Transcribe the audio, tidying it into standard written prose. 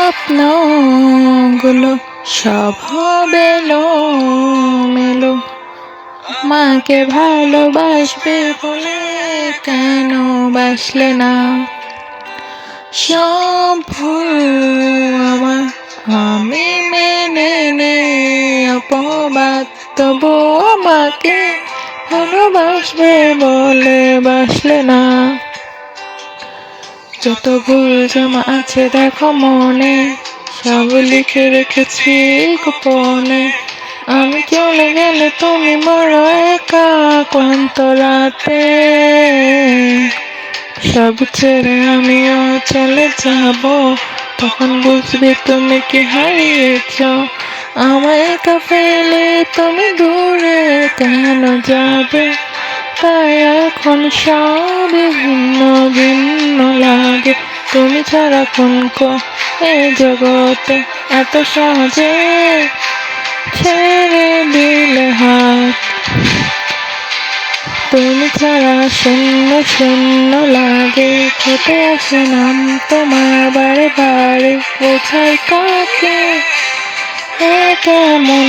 স্বপ্নগুলো সব হবে মেলো। মাকে ভালোবাসবে বলে কেন বাসলে না? সব ভুল আমার, আমি মেনে নেই অপবাদ, তবু আমাকে ভালোবাসবে বলে বাসলে না। যত ভুল জমা আছে দেখো মনে, সব লিখে রেখেছি গোপনে। আমি চলে গেলে তুমি বড় একা ক্লান্ত রাতে, সব ছেড়ে আমিও চলে যাব, তখন বুঝবে তুমি কি হারিয়েছ। আমায় একা ফেলে তুমি দূরে কেন যাবে? তাই এখন সব ভিন্ন ভিন্ন লাগে। তুমি ছাড়া কোন এই জগতে এত সহজে ছেড়ে দিলে হাত। তুমি ছাড়া শূন্য শূন্য লাগে, খেতে আসে নাম তোমার বারে বারে, কোথায় কাকে কেমন